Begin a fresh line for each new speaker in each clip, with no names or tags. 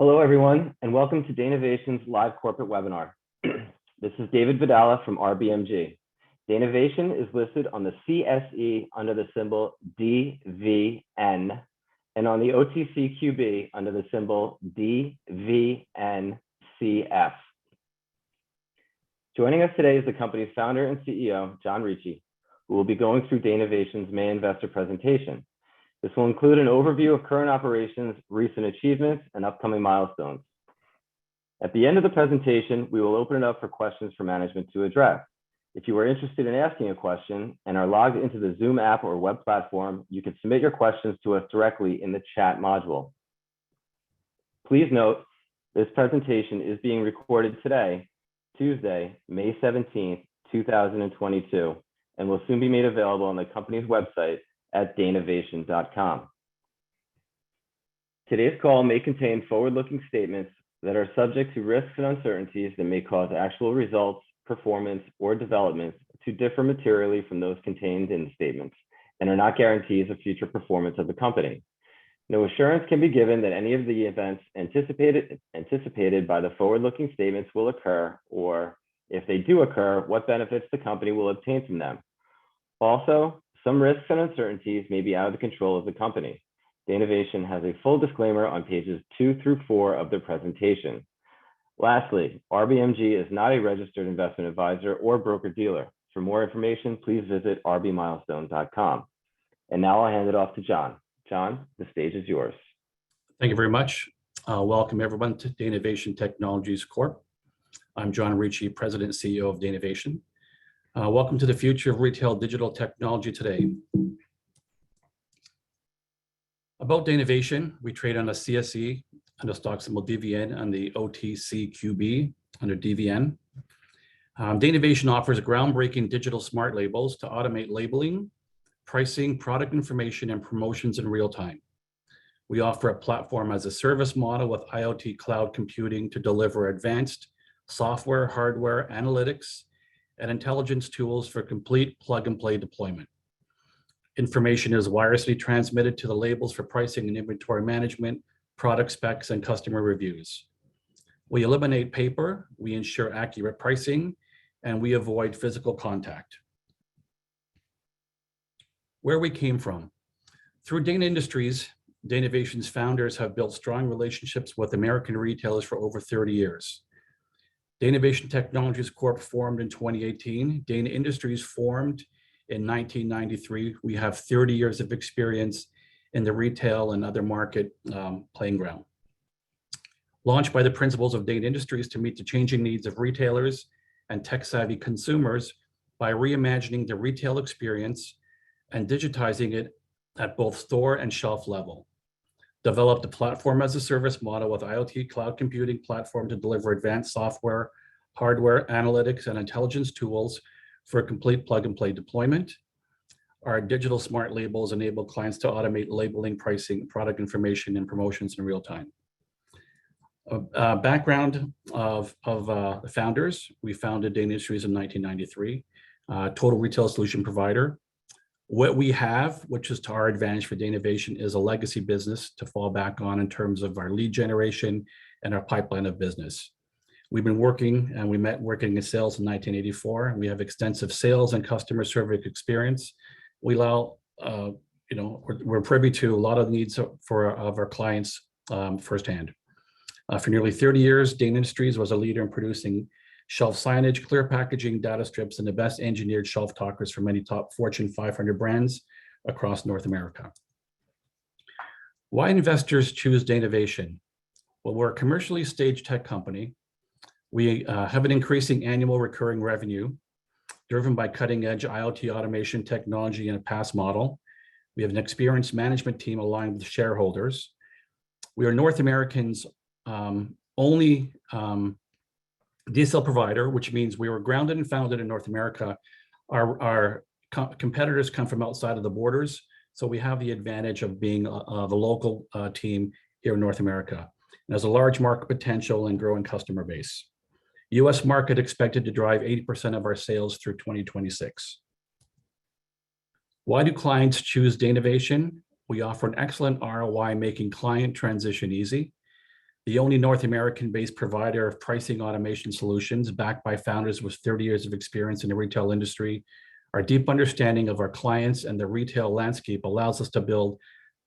Hello, everyone, and welcome to Danavation's live corporate webinar. This is David Vidala from RBMG. Danavation is listed on the CSE under the symbol DVN and on the OTCQB under the symbol DVNCF. Joining us today is the company's founder and CEO, John Ricci, who will be going through Danavation's May investor presentation. This will include an overview of current operations, recent achievements, and upcoming milestones. At the end of the presentation, we will open it up for questions for management to address. If you are interested in asking a question and are logged into the Zoom app or web platform, you can submit your questions to us directly in the chat module. Please note, this presentation is being recorded today, Tuesday, May 17th, 2022, and will soon be made available on the company's website at danavation.com. Today's call may contain forward-looking statements that are subject to risks and uncertainties that may cause actual results, performance, or developments to differ materially from those contained in the statements and are not guarantees of future performance of the company. No assurance can be given that any of the events anticipated by the forward-looking statements will occur, or if they do occur, what benefits the company will obtain from them. Also, some risks and uncertainties may be out of the control of the company. Danavation has a full disclaimer on pages 2 through 4 of the presentation. Lastly, RBMG is not a registered investment advisor or broker-dealer. For more information, please visit rbmilestone.com. And now I'll hand it off to John. John, the stage is yours.
Thank you very much. Welcome everyone to Danavation Technologies Corp. I'm John Ricci, President and CEO of Danavation. Welcome to the future of retail digital technology today. About Danavation, we trade on the CSE under stock symbol DVN and the OTCQB under DVN. Danavation offers groundbreaking digital smart labels to automate labeling, pricing, product information, and promotions in real time. We offer a platform as a service model with IoT cloud computing to deliver advanced software, hardware, analytics, and intelligence tools for complete plug-and-play deployment. Information is wirelessly transmitted to the labels for pricing and inventory management, product specs, and customer reviews. We eliminate paper, we ensure accurate pricing, and we avoid physical contact. Where we came from. Through Dana Industries, Danavation's founders have built strong relationships with American retailers for over 30 years. Danavation Technologies Corp. Formed in 2018. Dana Industries formed in 1993. We have 30 years of experience in the retail and other market playing ground. Launched by the principles of Dana Industries to meet the changing needs of retailers and tech-savvy consumers by reimagining the retail experience and digitizing it at both store and shelf level. Developed a platform as a service model with IoT cloud computing platform to deliver advanced software, hardware, analytics, and intelligence tools for a complete plug-and-play deployment. Our digital smart labels enable clients to automate labeling, pricing, product information, and promotions in real time. Background of the founders. We founded Dana Industries in 1993, total retail solution provider. What we have, which is to our advantage for Danavation, is a legacy business to fall back on in terms of our lead generation and our pipeline of business. We've been working, and we met working in sales in 1984. We have extensive sales and customer service experience. We allow, we're privy to a lot of the needs of our clients firsthand. For nearly 30 years, Dana Industries was a leader in producing shelf signage, clear packaging, data strips, and the best engineered shelf talkers for many top Fortune 500 brands across North America. Why investors choose Danavation? Well, we're a commercially staged tech company. We have an increasing annual recurring revenue driven by cutting-edge IoT automation technology and a PaaS model. We have an experienced management team aligned with shareholders. We are North America's only DSL provider, which means we were grounded and founded in North America. Our competitors come from outside of the borders, so we have the advantage of being the local team here in North America. And there's a large market potential and growing customer base. US market expected to drive 80% of our sales through 2026. Why do clients choose Danavation? We offer an excellent ROI, making client transition easy. the only North American-based provider of pricing automation solutions backed by founders with 30 years of experience in the retail industry. Our deep understanding of our clients and the retail landscape allows us to build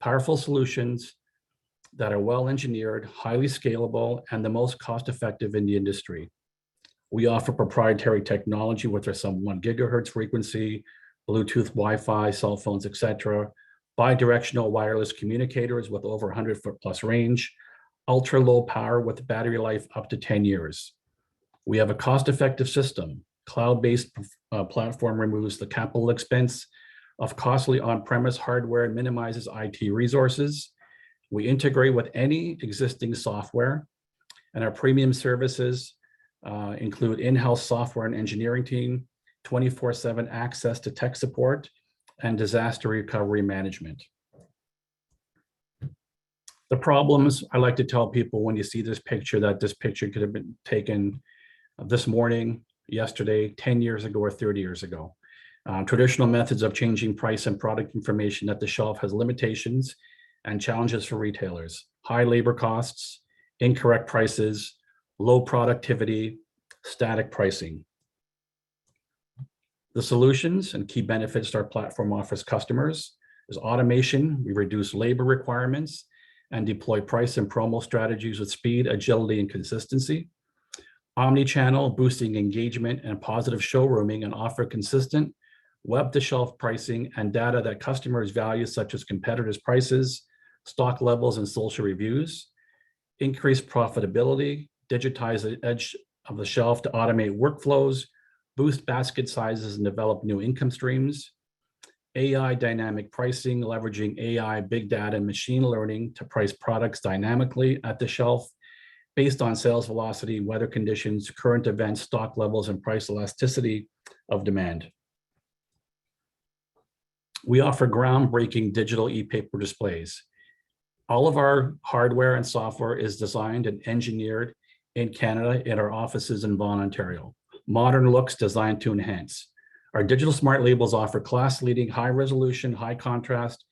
powerful solutions that are well-engineered, highly scalable, and the most cost-effective in the industry. We offer proprietary technology with our sub 1 gigahertz frequency, Bluetooth, Wi-Fi, cell phones, etc., bi-directional wireless communicators with over 100-foot plus range, ultra low power with battery life up to 10 years. We have a cost-effective system. Cloud-based platform removes the capital expense of costly on-premise hardware and minimizes IT resources. We integrate with any existing software, and our premium services include in-house software and engineering team, 24/7 access to tech support, and disaster recovery management. The problems, I like to tell people when you see this picture, that this picture could have been taken this morning, yesterday, 10 years ago, or 30 years ago. Traditional methods of changing price and product information at the shelf has limitations and challenges for retailers. High labor costs, incorrect prices, low productivity, static pricing. The solutions and key benefits our platform offers customers is automation. We reduce labor requirements and deploy price and promo strategies with speed, agility, and consistency. Omni-channel, boosting engagement and positive showrooming, and offer consistent web-to-shelf pricing and data that customers value, such as competitors' prices, stock levels, and social reviews. Increase profitability, digitize the edge of the shelf to automate workflows, boost basket sizes, and develop new income streams. AI dynamic pricing, leveraging AI, big data, and machine learning to price products dynamically at the shelf based on sales velocity, weather conditions, current events, stock levels, and price elasticity of demand. We offer groundbreaking digital e-paper displays. All of our hardware and software is designed and engineered in Canada in our offices in Vaughan, Ontario. Modern looks designed to enhance. Our digital smart labels offer class-leading high resolution, high contrast,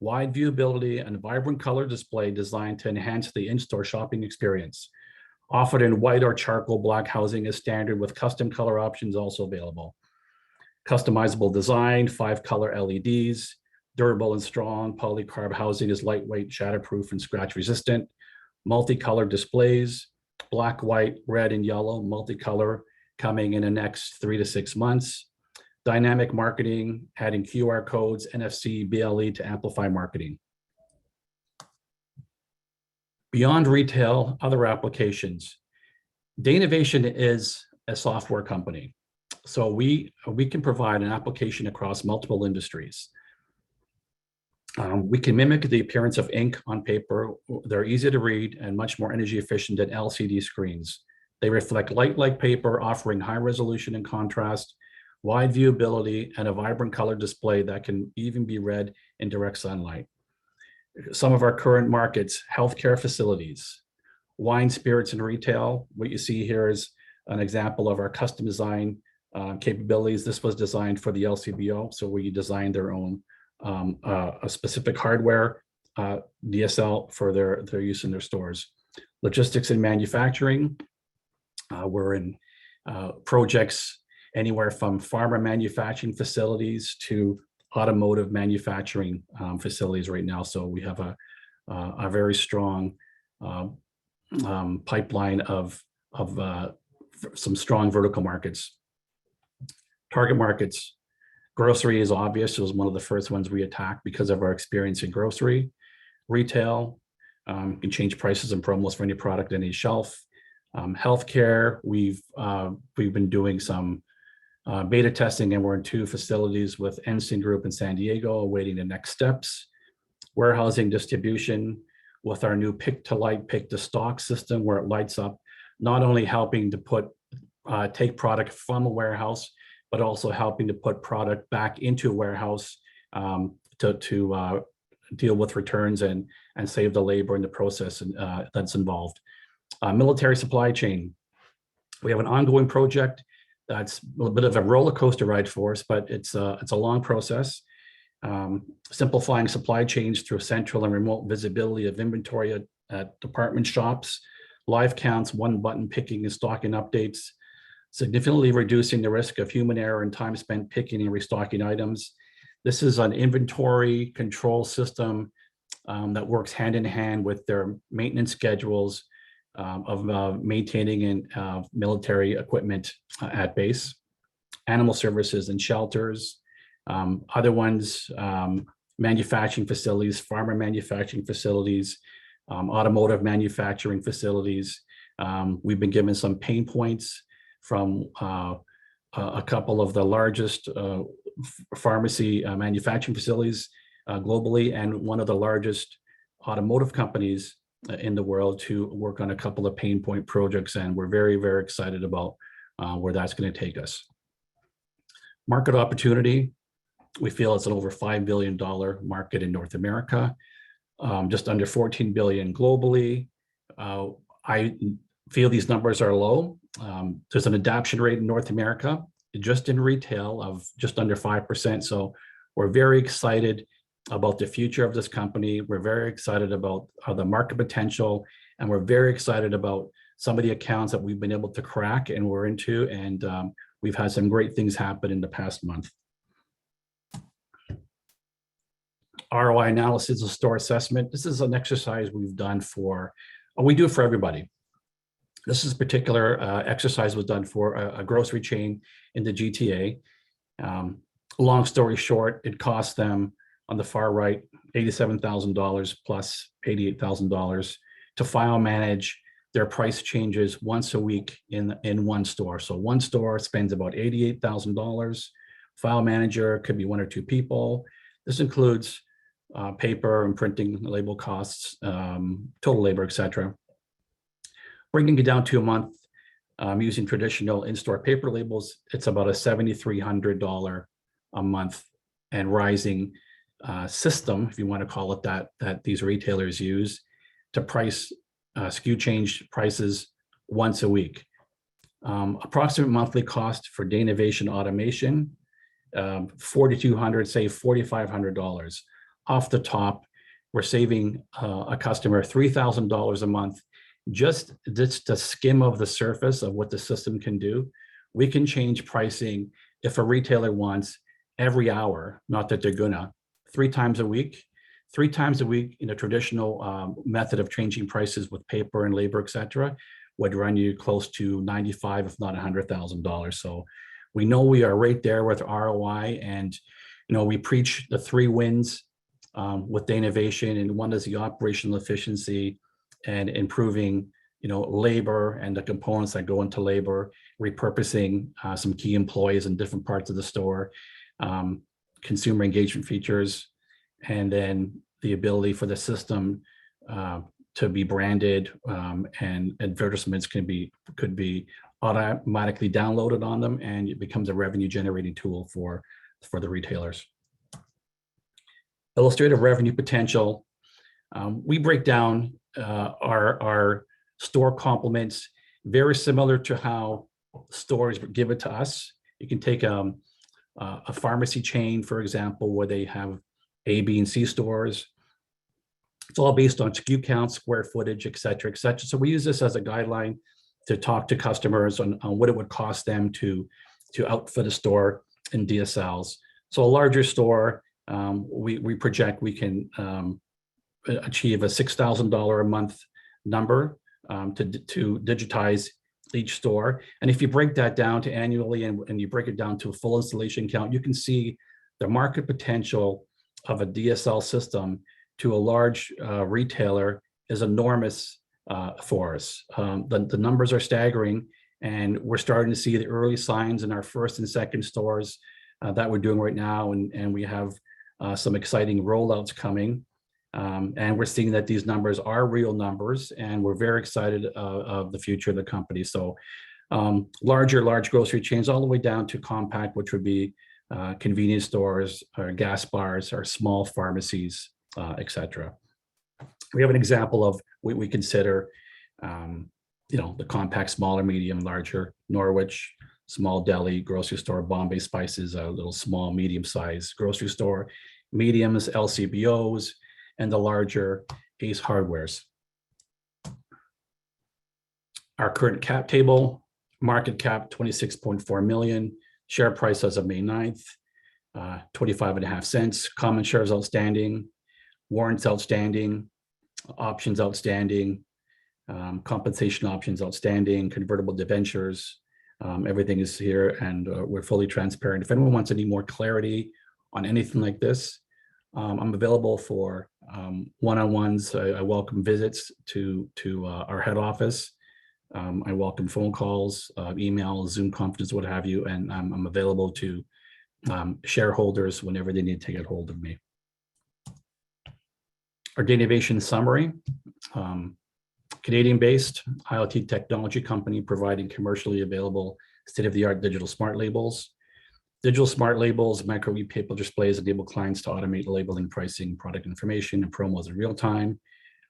wide viewability, and vibrant color display designed to enhance the in-store shopping experience. Offered in white or charcoal black housing as standard, with custom color options also available. Customizable design, 5-color LEDs, durable and strong. Polycarb housing is lightweight, shatterproof, and scratch resistant. Multicolored displays, black, white, red, and yellow, multicolor, coming in the next 3 to 6 months. Dynamic marketing, adding QR codes, NFC, BLE to amplify marketing. Beyond retail, other applications. Danavation is a software company. So we can provide an application across multiple industries. We can mimic the appearance of ink on paper. They're easy to read and much more energy efficient than LCD screens. They reflect light like paper, offering high resolution and contrast, wide viewability, and a vibrant color display that can even be read in direct sunlight. Some of our current markets: healthcare facilities, wine, spirits, and retail. What you see here is an example of our custom design capabilities. This was designed for the LCBO, so we designed their own a specific hardware DSL for their use in their stores. Logistics and manufacturing. We're in projects anywhere from pharma manufacturing facilities to automotive manufacturing facilities right now. So we have a very strong pipeline of some strong vertical markets. Target markets. Grocery is obvious. It was one of the first ones we attacked because of our experience in grocery. Retail, can change prices and promos for any product on any shelf. Healthcare, we've been doing some beta testing, and we're in 2 facilities with Ensign Group in San Diego, awaiting the next steps. Warehousing, distribution, with our new pick to light, pick to stock system, where it lights up, not only helping to take product from a warehouse, but also helping to put product back into a warehouse to deal with returns and save the labor in the process that's involved. Military supply chain. We have an ongoing project that's a little bit of a roller coaster ride for us, but it's a long process. Simplifying supply chains through central and remote visibility of inventory at department shops, live counts, one button picking and stocking updates, significantly reducing the risk of human error and time spent picking and restocking items. This is an inventory control system that works hand in hand with their maintenance schedules of maintaining and military equipment at base, animal services and shelters, other ones, manufacturing facilities, farmer manufacturing facilities, automotive manufacturing facilities. We've been given some pain points from a couple of the largest pharmacy manufacturing facilities globally, and one of the largest automotive companies in the world to work on a couple of pain point projects. And we're very, very excited about where that's going to take us. Market opportunity, we feel it's an over $5 billion market in North America, just under 14 billion globally. I feel these numbers are low. There's an adoption rate in North America, just in retail, of just under 5%. So we're very excited about the future of this company. We're very excited about the market potential, and we're very excited about some of the accounts that we've been able to crack and we're into, and we've had some great things happen in the past month. ROI analysis of store assessment. This is an exercise we've done we do it for everybody. This is particular exercise was done for a grocery chain in the GTA. Long story short, it cost them, on the far right, $87,000 plus $88,000 to file manage their price changes once a week in one store. So one store spends about $88,000. File manager could be one or two people. This includes paper and printing, label costs, total labor, etc. Bringing it down to a month using traditional in-store paper labels, it's about a $7,300 a month and rising system, if you want to call it that, that these retailers use to price SKU change prices once a week. Approximate monthly cost for Danavation automation, $4,200, say $4,500. Off the top, we're saving a customer $3,000 a month. Just the skim of the surface of what the system can do. We can change pricing if a retailer wants every hour, not that they're gonna, 3 times a week. 3 times a week in a traditional method of changing prices with paper and labor, etc., would run you close to $95,000, if not $100,000. So we know we are right there with ROI, and we preach the 3 wins with Danavation, and one is the operational efficiency and improving, labor and the components that go into labor, repurposing some key employees in different parts of the store, consumer engagement features, and then the ability for the system to be branded, and advertisements could be automatically downloaded on them, and it becomes a revenue generating tool for the retailers. Illustrative revenue potential. We break down our store complements very similar to how stores give it to us. You can take a pharmacy chain, for example, where they have A, B, and C stores. It's all based on SKU count, square footage, et cetera, et cetera. So we use this as a guideline to talk to customers on what it would cost them to outfit a store in DSLs. So a larger store, we project we can achieve a $6,000 a month number to digitize each store. And if you break that down to annually and you break it down to a full installation count, you can see the market potential of a DSL system to a large retailer is enormous for us. The numbers are staggering, and we're starting to see the early signs in our first and second stores that we're doing right now, and we have some exciting rollouts coming. And we're seeing that these numbers are real numbers, and we're very excited of the future of the company. So large grocery chains all the way down to compact, which would be convenience stores or gas bars or small pharmacies, etc. We have an example of what we consider, the compact, smaller, medium, larger, Norwich, small deli, grocery store, Bombay Spices, a little small, medium-sized grocery store, mediums, LCBOs, and the larger Ace Hardwares. Our current cap table, market cap 26.4 million, share price as of May 9th, 25.5 cents, common shares outstanding, warrants outstanding, options outstanding, compensation options outstanding, convertible debentures. Everything is here, and we're fully transparent. If anyone wants any more clarity on anything like this, I'm available for one-on-ones. I welcome visits to our head office. I welcome phone calls, emails, Zoom conferences, what have you, and I'm available to shareholders whenever they need to get hold of me. Our Danavation summary. Canadian-based IoT technology company providing commercially available state-of-the-art digital smart labels. Digital smart labels, micro e-paper displays enable clients to automate labeling, pricing, product information, and promos in real time.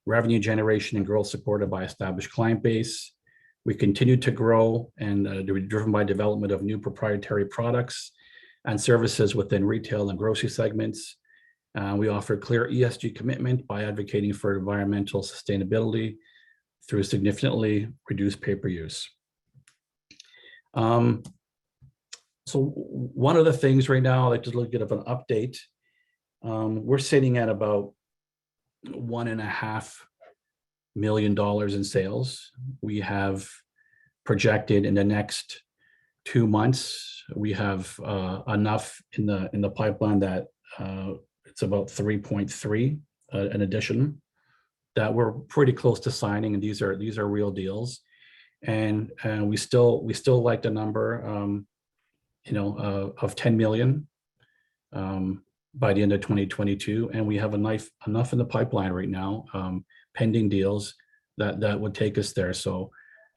Revenue generation and growth supported by established client base. We continue to grow and driven by development of new proprietary products and services within retail and grocery segments. We offer clear ESG commitment by advocating for environmental sustainability through significantly reduced paper use. So one of the things right now, I'd like to look at an update. We're sitting at about $1.5 million in sales. We have projected in the next 2 months, we have enough in the pipeline that it's about 3.3 in addition, that we're pretty close to signing, and these are real deals. And we still like the number of 10 million by the end of 2022, and we have enough in the pipeline right now, pending deals that would take us there. So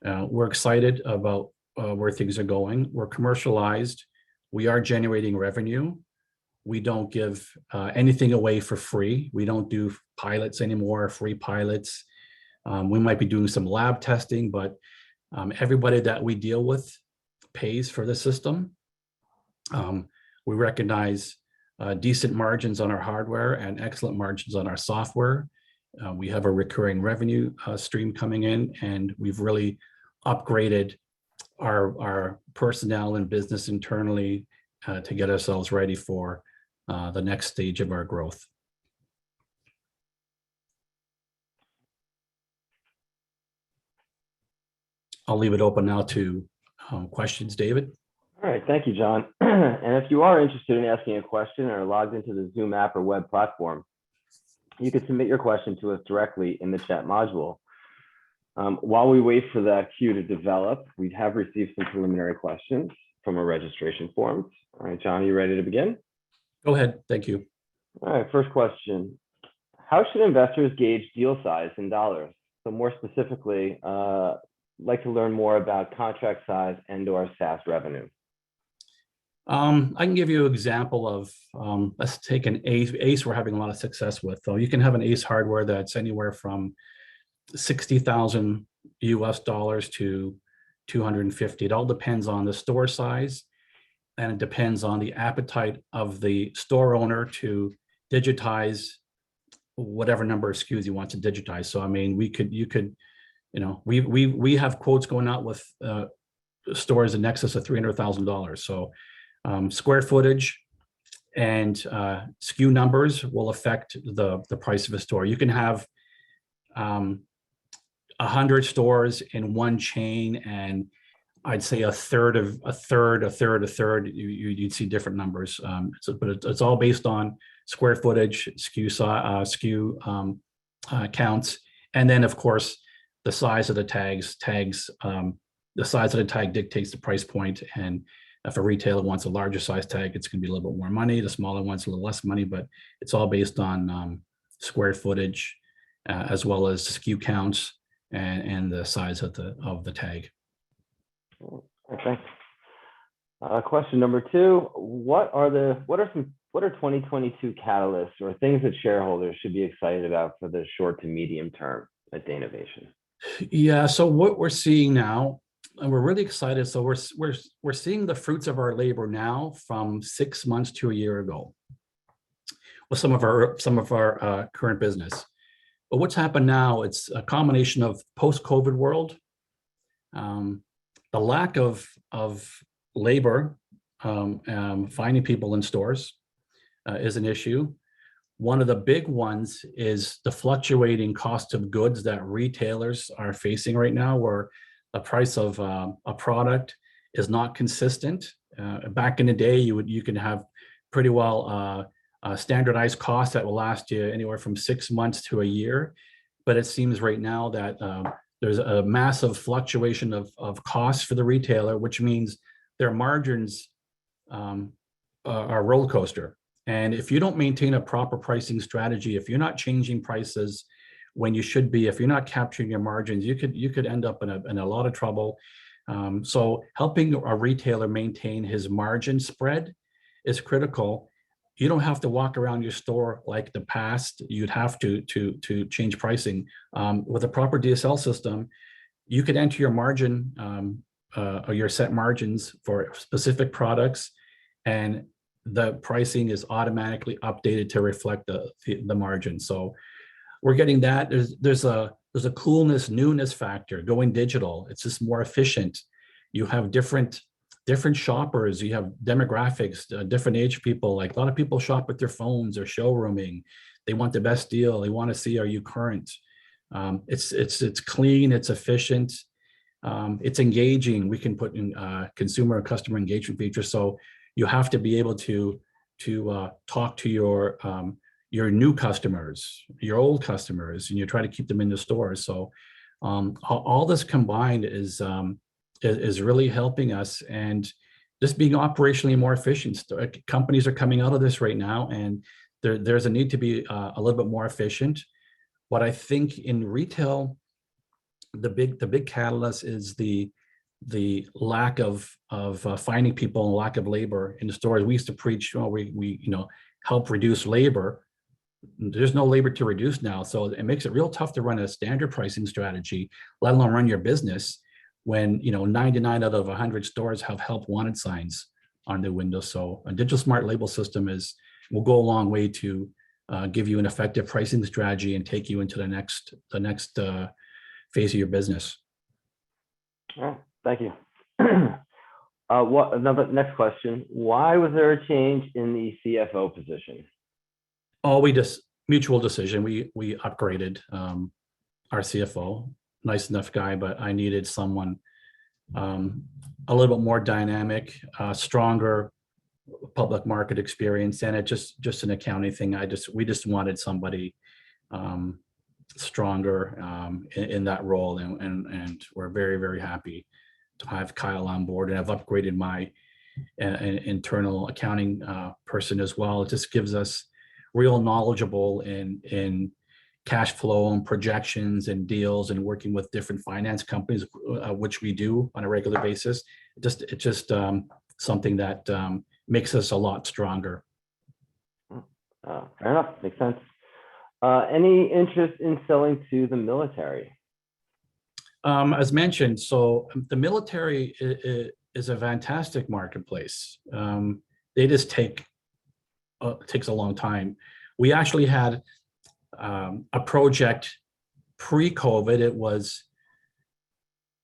we're excited about where things are going. We're commercialized. We are generating revenue. We don't give anything away for free. We don't do pilots anymore, free pilots. We might be doing some lab testing, but everybody that we deal with pays for the system. We recognize decent margins on our hardware and excellent margins on our software. We have a recurring revenue stream coming in, and we've really upgraded our personnel and business internally to get ourselves ready for the next stage of our growth. I'll leave it open now to questions, David.
All right, thank you, John. And if you are interested in asking a question or logged into the Zoom app or web platform, you can submit your question to us directly in the chat module. While we wait for that queue to develop, we have received some preliminary questions from our registration forms. All right, John, are you ready to begin?
Go ahead, thank you.
All right, first question. How should investors gauge deal size in dollars? So more specifically, like to learn more about contract size and/or SaaS revenue.
I can give you an example of, let's take an ACE we're having a lot of success with. So you can have an ACE hardware that's anywhere from $60,000 US to 250. It all depends on the store size, and it depends on the appetite of the store owner to digitize whatever number of SKUs he wants to digitize. So I mean, we have quotes going out with stores in excess of $300,000. So square footage and SKU numbers will affect the price of a store. You can have 100 stores in one chain, and I'd say a third, you'd see different numbers. But it's all based on square footage, SKU counts, and then of course the size of the tags. The size of the tag dictates the price point, and if a retailer wants a larger size tag, it's going to be a little bit more money. The smaller one's a little less money, but it's all based on square footage as well as SKU counts and the size of the tag.
Okay. Question number 2: What are 2022 catalysts or things that shareholders should be excited about for the short to medium term at Danavation?
Yeah. So what we're seeing now, and we're really excited. So we're seeing the fruits of our labor now from 6 months to a year ago with some of our current business. But what's happened now, it's a combination of post-COVID world, The lack of labor, finding people in stores is an issue. One of the big ones is the fluctuating cost of goods that retailers are facing right now, where the price of a product is not consistent. Back in the day, you can have pretty well standardized costs that will last you anywhere from 6 months to a year. But it seems right now that there's a massive fluctuation of costs for the retailer, which means their margins are roller coaster. And if you don't maintain a proper pricing strategy, if you're not changing prices when you should be, if you're not capturing your margins, you could end up in a lot of trouble. So helping a retailer maintain his margin spread is critical. You don't have to walk around your store like the past. You'd have to change pricing. With a proper DSL system, you could enter your margin or your set margins for specific products, and the pricing is automatically updated to reflect the margin. So we're getting that. There's a coolness, newness factor going digital. It's just more efficient. You have different shoppers. You have demographics, different age people. Like a lot of people shop with their phones or showrooming. They want the best deal. They want to see, are you current? It's clean. It's efficient. It's engaging. We can put in consumer or customer engagement features. So you have to be able to talk to your new customers, your old customers, and you try to keep them in the stores. So all this combined is really helping us, and just being operationally more efficient. Companies are coming out of this right now, and there's a need to be a little bit more efficient. But I think in retail, the big catalyst is the lack of finding people and lack of labor in the stores. We used to preach, we help reduce labor. There's no labor to reduce now, so it makes it real tough to run a standard pricing strategy, let alone run your business, when 99 out of 100 stores have help wanted signs on their windows. So a digital smart label system will go a long way to give you an effective pricing strategy and take you into the next phase of your business.
Oh, thank you. Next question. Why was there a change in the CFO position?
Oh, we just mutual decision. We upgraded our CFO. Nice enough guy, but I needed someone a little bit more dynamic, stronger public market experience, and it just an accounting thing. We just wanted somebody stronger in that role, and we're very, very happy to have Kyle on board, and I've upgraded my internal accounting person as well. It just gives us real knowledgeable in cash flow and projections and deals and working with different finance companies, which we do on a regular basis. It's just something that makes us a lot stronger.
Fair enough, makes sense. Any interest in selling to the military?
As mentioned, so the military is a fantastic marketplace. They just takes a long time. We actually had a project pre-COVID. It was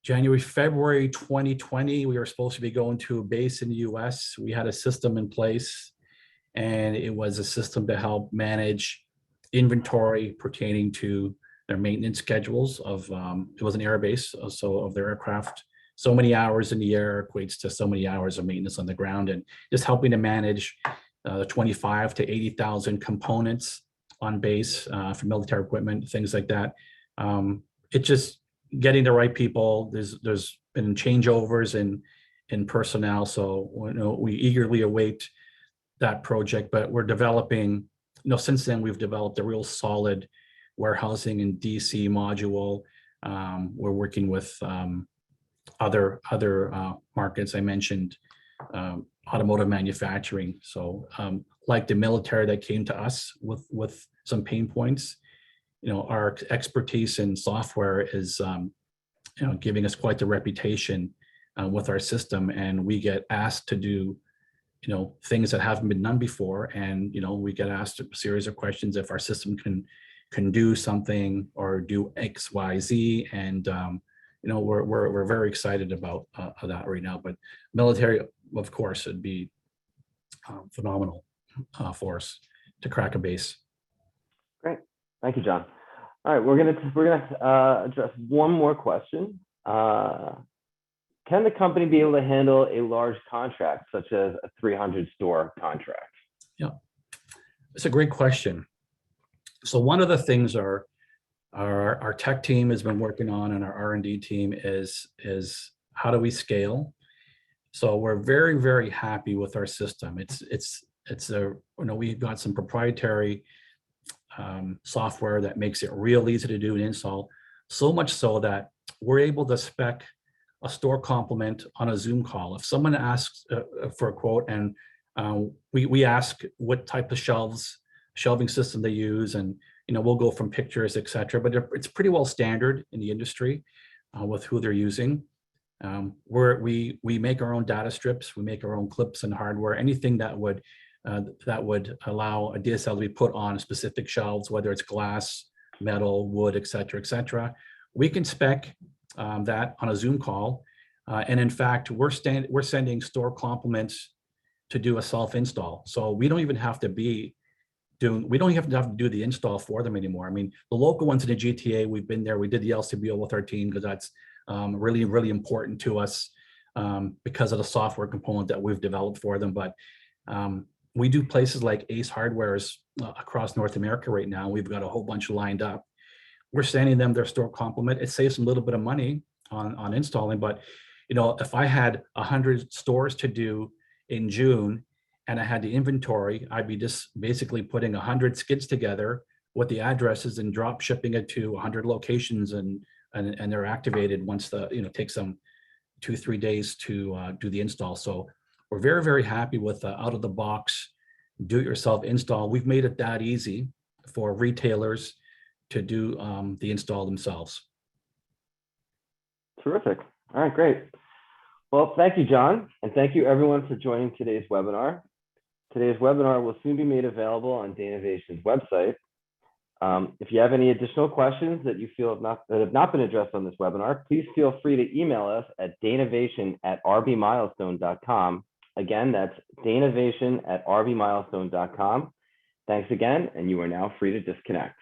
February 2020. We were supposed to be going to a base in the US. We had a system in place, and it was a system to help manage inventory pertaining to their maintenance schedules of, it was an air base, so of their aircraft. So many hours in the air equates to so many hours of maintenance on the ground, and just helping to manage the 25 to 80,000 components on base for military equipment, things like that. It's just getting the right people. There's been changeovers in personnel, so we eagerly await that project. But we're developing. Since then we've developed a real solid warehousing and DC module. We're working with other markets. I mentioned automotive manufacturing. So like the military that came to us with some pain points, our expertise in software is giving us quite the reputation with our system, and we get asked to do things that haven't been done before, and we get asked a series of questions if our system can do something or do X, Y, Z, and we're very excited about that right now. But military, of course, it'd be phenomenal for us to crack a base.
Great, thank you, John. All right, we're gonna address one more question. Can the company be able to handle a large contract, such as a 300 store contract?
Yeah, it's a great question. So one of the things our tech team has been working on, and our R&D team is how do we scale? So we're very, very happy with our system. We've got some proprietary software that makes it real easy to do and install, so much so that we're able to spec a store complement on a Zoom call. If someone asks for a quote, and we ask what type of shelving system they use, and we'll go from pictures, etc. But it's pretty well standard in the industry with who they're using. We make our own data strips, we make our own clips and hardware, anything that would allow a DSL to be put on specific shelves, whether it's glass, metal, wood, etc., etc. We can spec that on a Zoom call, and in fact, we're sending store complements to do a self-install. So we don't even have to do the install for them anymore. I mean, the local ones in the GTA, we've been there. We did the LCBO with our team because that's really, really important to us because of the software component that we've developed for them. But we do places like Ace Hardwares across North America right now. We've got a whole bunch lined up. We're sending them their store complement. It saves them a little bit of money on installing, but if I had 100 stores to do in June and I had the inventory, I'd be just basically putting 100 skids together with the addresses and drop shipping it to 100 locations, and they're activated once it takes them 2-3 days to do the install. So we're very, very happy with the out of the box do-it-yourself install. We've made it that easy for retailers to do the install themselves.
Terrific. All right, great. Well, thank you, John, and thank you everyone for joining today's webinar. Today's webinar will soon be made available on Danavation's website. If you have any additional questions that you feel have not been addressed on this webinar, please feel free to email us at danavation@rbmilestone.com. Again, that's danavation@rbmilestone.com. Thanks again, and you are now free to disconnect.